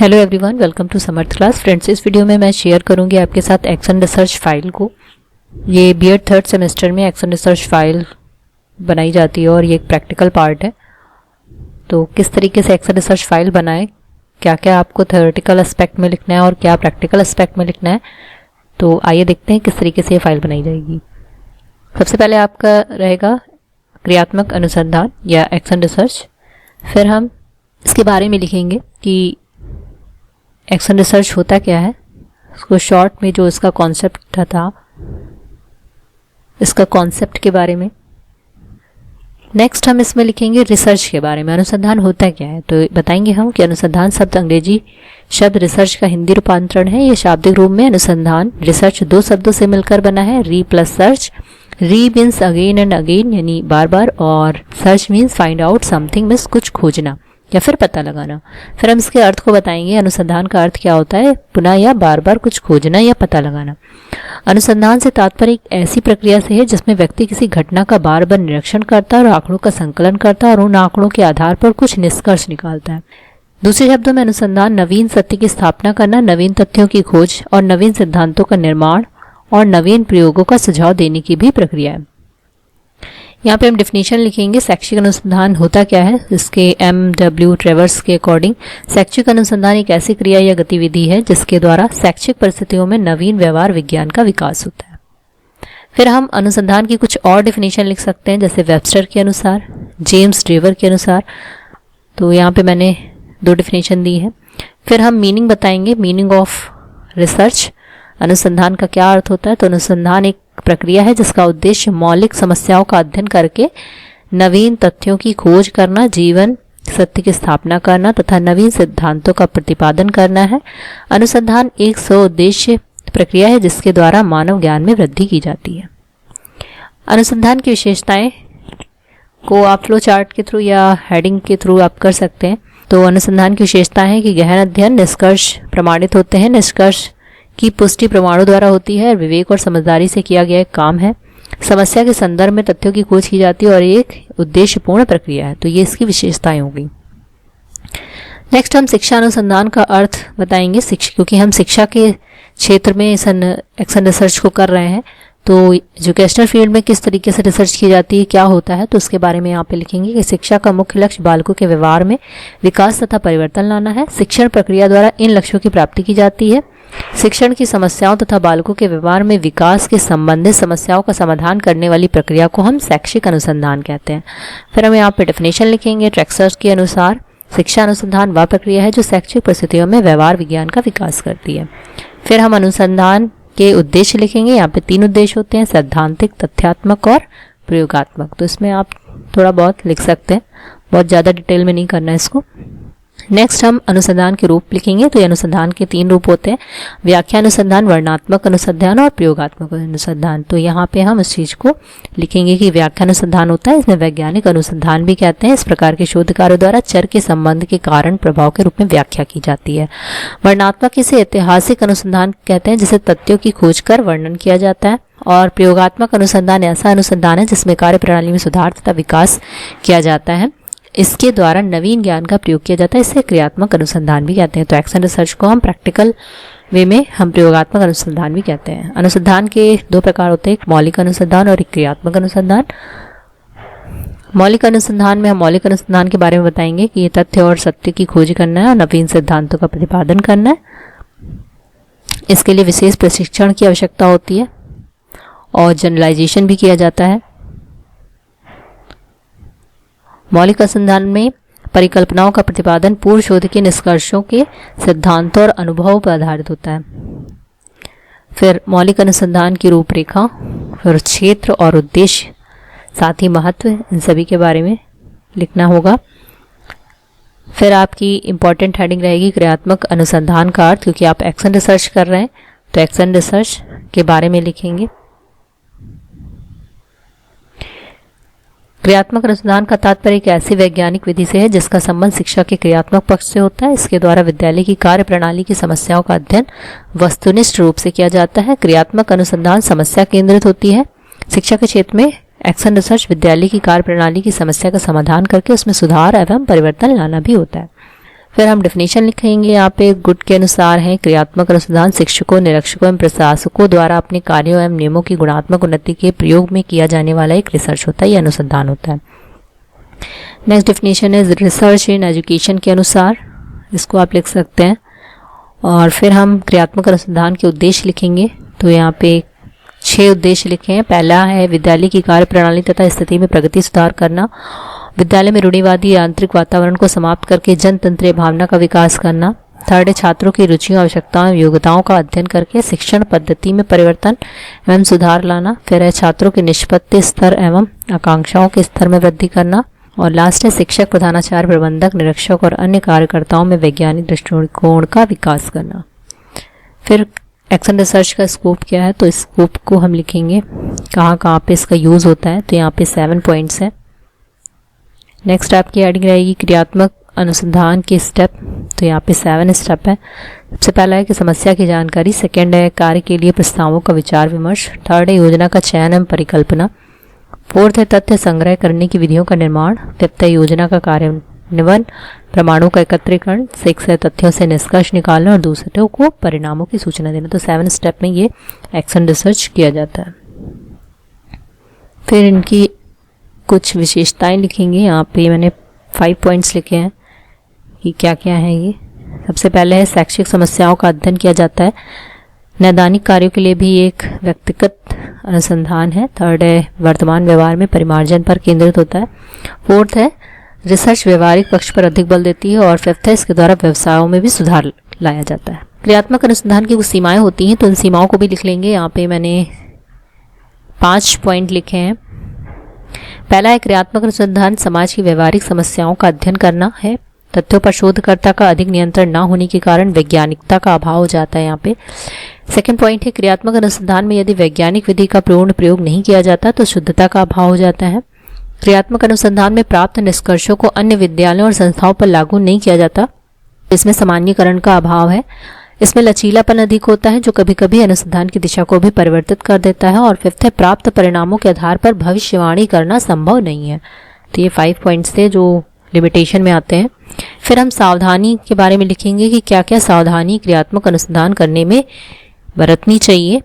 Hello everyone, welcome to Samarth class. Friends, इस video में मैं शेयर करूंगी आपके साथ एक्शन रिसर्च फाइल को। ये बीएड थर्ड सेमेस्टर में एक्शन रिसर्च फाइल बनाई जाती है और ये एक प्रैक्टिकल पार्ट है। तो किस तरीके से एक्शन रिसर्च फाइल बनाएं, क्या क्या आपको थ्योरेटिकल एस्पेक्ट में लिखना है और क्या प्रैक्टिकल एस्पेक्ट में लिखना है, तो आइए देखते हैं किस तरीके से ये फाइल बनाई जाएगी। सबसे पहले आपका रहेगा क्रियात्मक अनुसंधान या एक्शन रिसर्च। फिर हम इसके बारे में लिखेंगे कि एक्शन रिसर्च होता क्या है, उसको शॉर्ट में जो इसका कॉन्सेप्ट था इसका कॉन्सेप्ट के बारे में। नेक्स्ट हम इसमें लिखेंगे रिसर्च के बारे में, अनुसंधान होता क्या है। तो बताएंगे हम कि अनुसंधान शब्द अंग्रेजी शब्द रिसर्च का हिंदी रूपांतरण है। ये शाब्दिक रूप में अनुसंधान रिसर्च दो शब्दों से मिलकर बना है, री प्लस सर्च। री मीन्स अगेन एंड अगेन यानी बार बार, और search means find out something means कुछ खोजना या फिर पता लगाना। फिर हम इसके अर्थ को बताएंगे, अनुसंधान का अर्थ क्या होता है, पुनः या बार बार कुछ खोजना या पता लगाना। अनुसंधान से तात्पर्य एक ऐसी प्रक्रिया से है जिसमें व्यक्ति किसी घटना का बार बार निरीक्षण करता है और आंकड़ों का संकलन करता है और उन आंकड़ों के आधार पर कुछ निष्कर्ष निकालता है। दूसरे शब्दों में अनुसंधान नवीन सत्य की स्थापना करना, नवीन तथ्यों की खोज और नवीन सिद्धांतों का निर्माण और नवीन प्रयोगों का सुझाव देने की भी प्रक्रिया है। यहाँ पे हम डेफिनेशन लिखेंगे, शैक्षिक अनुसंधान होता क्या है। इसके M.W. ट्रेवर्स के अकॉर्डिंग शैक्षिक अनुसंधान एक ऐसी क्रिया या गतिविधि है जिसके द्वारा शैक्षिक परिस्थितियों में नवीन व्यवहार विज्ञान का विकास होता है। फिर हम अनुसंधान की कुछ और डेफिनेशन लिख सकते हैं, जैसे वेबस्टर के अनुसार, जेम्स ड्रेवर के अनुसार। तो यहाँ पे मैंने दो डेफिनेशन दी है। फिर हम मीनिंग बताएंगे, मीनिंग ऑफ रिसर्च, अनुसंधान का क्या अर्थ होता है। तो अनुसंधान एक प्रक्रिया है जिसका उद्देश्य मौलिक समस्याओं का अध्ययन करके नवीन तथ्यों की खोज करना, जीवन सत्य की स्थापना करना तथा नवीन सिद्धांतों का प्रतिपादन करना है। अनुसंधान एक सौउद्देश्य प्रक्रिया है जिसके द्वारा मानव ज्ञान में वृद्धि की जाती है। अनुसंधान की विशेषताएं को आप फ्लो चार्ट के थ्रू या हेडिंग के थ्रू आप कर सकते हैं। तो अनुसंधान की विशेषता है कि गहन अध्ययन, निष्कर्ष प्रमाणित होते हैं, निष्कर्ष की पुष्टि प्रमाणों द्वारा होती है, विवेक और समझदारी से किया गया एक काम है, समस्या के संदर्भ में तथ्यों की खोज की जाती है और एक उद्देश्यपूर्ण प्रक्रिया है। तो ये इसकी विशेषताएं होगी। नेक्स्ट हम शिक्षा अनुसंधान का अर्थ बताएंगे, क्योंकि हम शिक्षा के क्षेत्र में एक्शन रिसर्च को कर रहे हैं। तो एजुकेशनल फील्ड में किस तरीके से रिसर्च की जाती है, क्या होता है, तो उसके बारे में यहाँ पे लिखेंगे कि शिक्षा का मुख्य लक्ष्य बालकों के व्यवहार में विकास तथा परिवर्तन लाना है। शिक्षण प्रक्रिया द्वारा इन लक्ष्यों की प्राप्ति की जाती है। शिक्षण की समस्याओं तथा बालकों के व्यवहार में विकास के संबंधित समस्याओं का समाधान करने वाली प्रक्रिया को हम शैक्षिक अनुसंधान कहते हैं। फिर हम यहाँ पे डेफिनेशन लिखेंगे, ट्रेक्सर्स के अनुसार शिक्षा अनुसंधान वह प्रक्रिया है जो शैक्षिक परिस्थितियों में व्यवहार विज्ञान का विकास करती है। फिर हम अनुसंधान के उद्देश्य लिखेंगे, यहाँ पे तीन उद्देश्य होते हैं, सैद्धांतिक, तथ्यात्मक और प्रयोगात्मक। तो इसमें आप थोड़ा बहुत लिख सकते हैं, बहुत ज़्यादा डिटेल में नहीं करना है इसको। नेक्स्ट हम अनुसंधान के रूप लिखेंगे। तो ये अनुसंधान के तीन रूप होते हैं, व्याख्या अनुसंधान, वर्णनात्मक अनुसंधान और प्रयोगात्मक अनुसंधान। तो यहाँ पे हम इस चीज को लिखेंगे कि व्याख्या अनुसंधान होता है, इसमें वैज्ञानिक अनुसंधान भी कहते हैं। इस प्रकार के शोध कार्यों द्वारा चर के संबंध के कारण प्रभाव के रूप में व्याख्या की जाती है। वर्णनात्मक इसे ऐतिहासिक अनुसंधान कहते हैं, जिसे तथ्यों की खोज कर वर्णन किया जाता है। और प्रयोगात्मक अनुसंधान ऐसा अनुसंधान है जिसमें कार्य प्रणाली में सुधार तथा विकास किया जाता है, इसके द्वारा नवीन ज्ञान का प्रयोग किया जाता है, इसे क्रियात्मक अनुसंधान भी कहते हैं। तो एक्शन रिसर्च को हम प्रैक्टिकल वे में हम प्रयोगात्मक अनुसंधान भी कहते हैं। अनुसंधान के दो प्रकार होते हैं, एक मौलिक अनुसंधान और एक क्रियात्मक अनुसंधान। मौलिक अनुसंधान में हम मौलिक अनुसंधान के बारे में बताएंगे कि ये तथ्य और सत्य की खोज करना है और नवीन सिद्धांतों का प्रतिपादन करना है। इसके लिए विशेष प्रशिक्षण की आवश्यकता होती है और जनरलाइजेशन भी किया जाता है। मौलिक अनुसंधान में परिकल्पनाओं का प्रतिपादन पूर्व शोध के निष्कर्षों के सिद्धांतों और अनुभवों पर आधारित होता है। फिर मौलिक अनुसंधान की रूपरेखा, फिर क्षेत्र और उद्देश्य, साथ ही महत्व, इन सभी के बारे में लिखना होगा। फिर आपकी इंपॉर्टेंट हेडिंग रहेगी क्रियात्मक अनुसंधान का अर्थ, क्योंकि आप एक्शन रिसर्च कर रहे हैं तो एक्शन रिसर्च के बारे में लिखेंगे। क्रियात्मक अनुसंधान का तात्पर्य एक ऐसी वैज्ञानिक विधि से है जिसका संबंध शिक्षा के क्रियात्मक पक्ष से होता है। इसके द्वारा विद्यालय की कार्य प्रणाली की समस्याओं का अध्ययन वस्तुनिष्ठ रूप से किया जाता है। क्रियात्मक अनुसंधान समस्या केंद्रित होती है। शिक्षा के क्षेत्र में एक्शन रिसर्च विद्यालय की कार्य प्रणाली की समस्या का समाधान करके उसमें सुधार एवं परिवर्तन लाना भी होता है। फिर हम डेफिनेशन लिखेंगे यहाँ पे। गुड के अनुसार है क्रियात्मक अनुसंधान शिक्षकों, निरीक्षकों एवं प्रशासकों द्वारा अपने कार्यों एवं नियमों की गुणात्मक उन्नति के प्रयोग में किया जाने वाला एक रिसर्च होता है या अनुसंधान होता है। नेक्स्ट डेफिनेशन है रिसर्च इन एजुकेशन के अनुसार, इसको आप लिख सकते हैं। और फिर हम क्रियात्मक अनुसंधान के उद्देश्य लिखेंगे। तो यहाँ पे 6 उद्देश्य लिखे हैं। पहला है विद्यालय की कार्य प्रणाली तथा स्थिति में प्रगति सुधार करना, विद्यालय में रूढ़िवादी यांत्रिक वातावरण को समाप्त करके जनतंत्रीय भावना का विकास करना। थर्ड है छात्रों की रुचियों, आवश्यकताओं एवं योग्यताओं का अध्ययन करके शिक्षण पद्धति में परिवर्तन एवं सुधार लाना। फिर है छात्रों के निष्पत्ति स्तर एवं आकांक्षाओं के स्तर में वृद्धि करना। और लास्ट है शिक्षक, प्रधानाचार्य, प्रबंधक, निरीक्षक और अन्य कार्यकर्ताओं में वैज्ञानिक दृष्टिकोण का विकास करना। फिर एक्शन रिसर्च का स्कोप क्या है, तो इस स्कोप को हम लिखेंगे कहाँ कहाँ पे इसका यूज होता है। तो यहाँ पे 7 पॉइंट्स हैं। नेक्स्ट आपकी हेडिंग रहेगी क्रियात्मक अनुसंधान के स्टेप। तो यहाँ पे 7 स्टेप है। सबसे पहला है कि समस्या की जानकारी, सेकंड है कार्य के लिए प्रस्तावों का विचार विमर्श, थर्ड है योजना का चयन एवं परिकल्पना, फोर्थ है तथ्य संग्रह करने की विधियों का निर्माण, फिफ्थ है योजना का कार्यान्वयन, प्रमाणों का एकत्रीकरण, 6 है तथ्यों से निष्कर्ष निकालना और दूसरे को परिणामों की सूचना देना। तो 7 स्टेप में ये एक्शन रिसर्च किया जाता है। फिर इनकी कुछ विशेषताएं लिखेंगे। यहाँ पे मैंने 5 पॉइंट्स लिखे हैं कि क्या क्या है ये। सबसे पहले है शैक्षिक समस्याओं का अध्ययन किया जाता है। नैदानिक कार्यों के लिए भी एक व्यक्तिगत अनुसंधान है। थर्ड है वर्तमान व्यवहार में परिमार्जन पर केंद्रित होता है। फोर्थ है रिसर्च व्यवहारिक पक्ष पर अधिक बल देती है। और फिफ्थ है इसके द्वारा व्यवसायों में भी सुधार लाया जाता है। क्रियात्मक अनुसंधान की कुछ सीमाएं होती हैं, तो इन सीमाओं को भी लिख लेंगे। यहाँ पे मैंने 5 पॉइंट लिखे हैं। पहला है क्रियात्मक अनुसंधान समाज की व्यवहारिक समस्याओं का अध्ययन करना है। तथ्यों पर शोधकर्ता का अधिक नियंत्रण न होने के कारण वैज्ञानिकता का अभाव हो जाता है यहाँ पे। सेकंड पॉइंट है क्रियात्मक अनुसंधान में यदि वैज्ञानिक विधि का पूर्ण प्रयोग नहीं किया जाता तो शुद्धता का अभाव हो जाता है। क्रियात्मक अनुसंधान में प्राप्त निष्कर्षों को अन्य विद्यालयों और संस्थाओं पर लागू नहीं किया जाता, इसमें सामान्यीकरण का अभाव है। इसमें लचीलापन अधिक होता है जो कभी कभी अनुसंधान की दिशा को भी परिवर्तित कर देता है। और फिफ्थ है प्राप्त परिणामों के आधार पर भविष्यवाणी करना संभव नहीं है। तो ये 5 पॉइंट्स थे जो लिमिटेशन में आते हैं। फिर हम सावधानी के बारे में लिखेंगे कि क्या क्या सावधानी क्रियात्मक अनुसंधान करने में बरतनी चाहिए।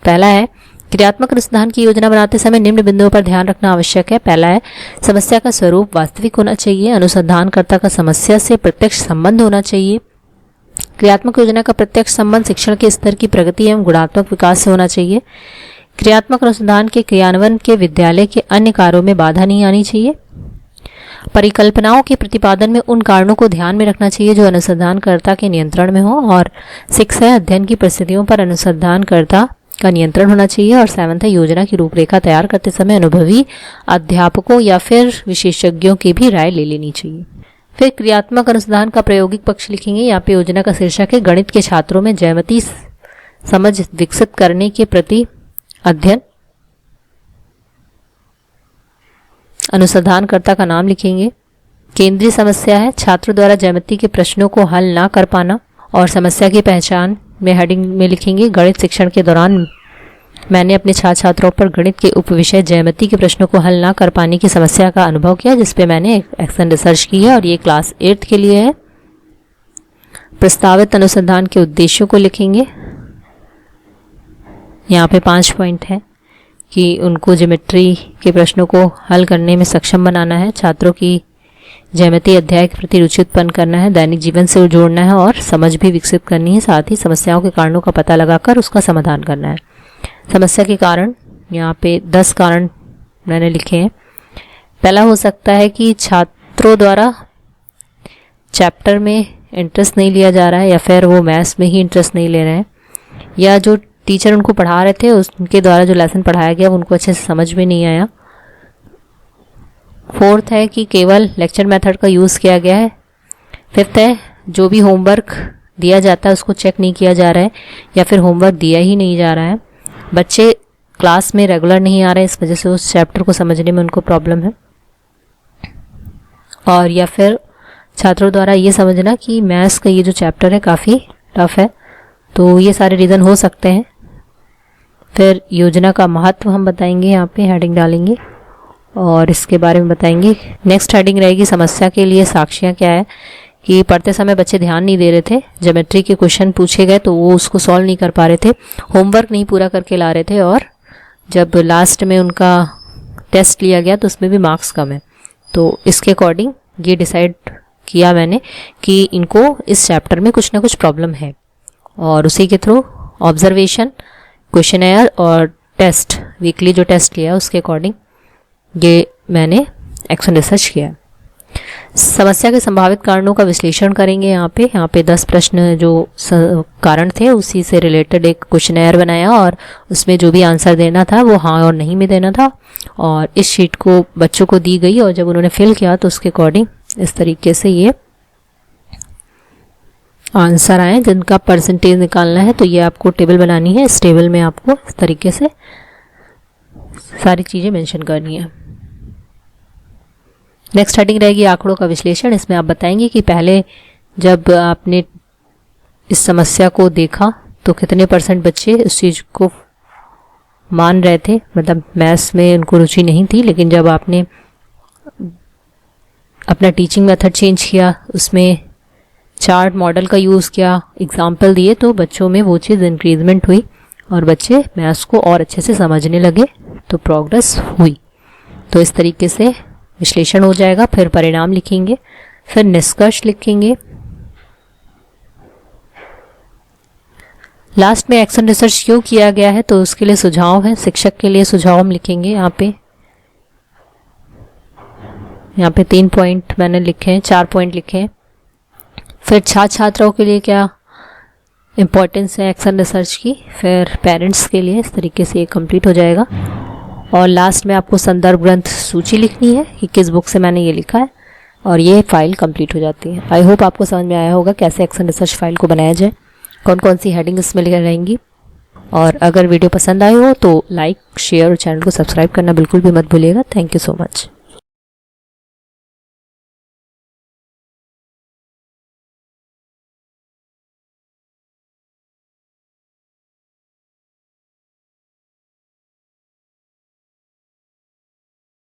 पहला है क्रियात्मक अनुसंधान की योजना बनाते समय निम्न बिंदुओं पर ध्यान रखना आवश्यक है। पहला है समस्या का स्वरूप वास्तविक होना चाहिए। अनुसंधानकर्ता का समस्या से प्रत्यक्ष संबंध होना चाहिए। क्रियात्मक योजना का प्रत्यक्ष संबंध शिक्षण के स्तर की प्रगति एवं गुणात्मक विकास से होना चाहिए। क्रियात्मक अनुसंधान के क्रियान्वयन के विद्यालय के अन्य कार्यों में बाधा नहीं आनी चाहिए। परिकल्पनाओं के प्रतिपादन में उन कारणों को ध्यान में रखना चाहिए जो अनुसंधानकर्ता के नियंत्रण में हो। और 6 है अध्ययन की परिस्थितियों पर अनुसंधानकर्ता का नियंत्रण होना चाहिए। और 7 है योजना की रूपरेखा तैयार करते समय अनुभवी अध्यापकों या फिर विशेषज्ञों की भी राय ले लेनी चाहिए। फिर क्रियात्मक अनुसंधान का प्रायोगिक पक्ष लिखेंगे। यहाँ पे योजना का शीर्षक है गणित के छात्रों में ज्यामिति समझ विकसित करने के प्रति अध्ययन। अनुसंधानकर्ता का नाम लिखेंगे। केंद्रीय समस्या है छात्रों द्वारा ज्यामिति के प्रश्नों को हल ना कर पाना। और समस्या की पहचान में हेडिंग में लिखेंगे गणित शिक्षण के दौरान मैंने अपने छात्र छात्राओं पर गणित के उपविषय ज्यामिति के प्रश्नों को हल ना कर पाने की समस्या का अनुभव किया, जिसपे मैंने एक एक्शन रिसर्च की है और ये क्लास 8th के लिए है। प्रस्तावित अनुसंधान के उद्देश्यों को लिखेंगे। यहाँ पे 5 पॉइंट है कि उनको ज्योमेट्री के प्रश्नों को हल करने में सक्षम बनाना है, छात्रों की ज्यामिति अध्याय के प्रति रुचि उत्पन्न करना है, दैनिक जीवन से जोड़ना है और समझ भी विकसित करनी है। साथ ही समस्याओं के कारणों का पता लगाकर उसका समाधान करना है। समस्या के कारण यहाँ पे 10 कारण मैंने लिखे हैं। पहला हो सकता है कि छात्रों द्वारा चैप्टर में इंटरेस्ट नहीं लिया जा रहा है या फिर वो मैथ्स में ही इंटरेस्ट नहीं ले रहे हैं, या जो टीचर उनको पढ़ा रहे थे उनके द्वारा जो लेसन पढ़ाया गया उनको अच्छे से समझ में नहीं आया। 4th है कि केवल लेक्चर मेथड का यूज़ किया गया है। 5th है जो भी होमवर्क दिया जाता है उसको चेक नहीं किया जा रहा है या फिर होमवर्क दिया ही नहीं जा रहा है, बच्चे क्लास में रेगुलर नहीं आ रहे, इस वजह से उस चैप्टर को समझने में उनको प्रॉब्लम है। और या फिर छात्रों द्वारा ये समझना कि मैथ्स का ये जो चैप्टर है काफ़ी टफ है, तो ये सारे रीज़न हो सकते हैं। फिर योजना का महत्व हम बताएंगे, यहाँ पे हेडिंग डालेंगे। और इसके बारे में बताएंगे। नेक्स्ट हेडिंग रहेगी समस्या के लिए साक्ष्यां क्या है, कि पढ़ते समय बच्चे ध्यान नहीं दे रहे थे, ज्योमेट्री के क्वेश्चन पूछे गए तो वो उसको सॉल्व नहीं कर पा रहे थे, होमवर्क नहीं पूरा करके ला रहे थे, और जब लास्ट में उनका टेस्ट लिया गया तो उसमें भी मार्क्स कम है। तो इसके अकॉर्डिंग ये डिसाइड किया मैंने कि इनको इस चैप्टर में कुछ ना कुछ प्रॉब्लम है, और उसी के थ्रू ऑब्जर्वेशन, क्वेश्चनेयर और टेस्ट, वीकली जो टेस्ट लिया उसके अकॉर्डिंग ये मैंने एक्शन रिसर्च किया। समस्या के संभावित कारणों का विश्लेषण करेंगे। यहाँ पे 10 प्रश्न जो कारण थे उसी से रिलेटेड एक क्वेश्चनेयर बनाया, और उसमें जो भी आंसर देना था वो हाँ और नहीं में देना था, और इस शीट को बच्चों को दी गई, और जब उन्होंने फिल किया तो उसके अकॉर्डिंग इस तरीके से ये आंसर आए जिनका परसेंटेज निकालना है। तो ये आपको टेबल बनानी है, इस टेबल में आपको इस तरीके से सारी चीज़ें मेंशन करनी है। नेक्स्ट हेडिंग रहेगी आंकड़ों का विश्लेषण। इसमें आप बताएंगे कि पहले जब आपने इस समस्या को देखा तो कितने % बच्चे इस चीज़ को मान रहे थे, मतलब मैथ्स में उनको रुचि नहीं थी, लेकिन जब आपने अपना टीचिंग मेथड चेंज किया, उसमें चार्ट मॉडल का यूज़ किया, एग्जाम्पल दिए, तो बच्चों में वो चीज़ इंक्रीजमेंट हुई और बच्चे मैथ्स को और अच्छे से समझने लगे, तो प्रोग्रेस हुई। तो इस तरीके से विश्लेषण हो जाएगा, फिर परिणाम लिखेंगे, फिर निष्कर्ष लिखेंगे, लास्ट में एक्शन रिसर्च क्यों किया गया है तो उसके लिए सुझाव है, शिक्षक के लिए सुझाव हम लिखेंगे। यहाँ पे 3 पॉइंट मैंने लिखे हैं, 4 पॉइंट लिखे हैं। फिर छात्रों के लिए क्या इम्पोर्टेंस है एक्शन रिसर्च की, फिर पेरेंट्स के लिए, इस तरीके से ये कंप्लीट हो जाएगा। और लास्ट में आपको संदर्भ ग्रंथ सूची लिखनी है कि किस बुक से मैंने ये लिखा है, और ये फाइल कंप्लीट हो जाती है। आई होप आपको समझ में आया होगा कैसे एक्शन रिसर्च फाइल को बनाया जाए, कौन कौन सी हेडिंग इसमें लिखी रहेंगी। और अगर वीडियो पसंद आए हो तो लाइक, शेयर और चैनल को सब्सक्राइब करना बिल्कुल भी मत भूलिएगा। Thank you so much.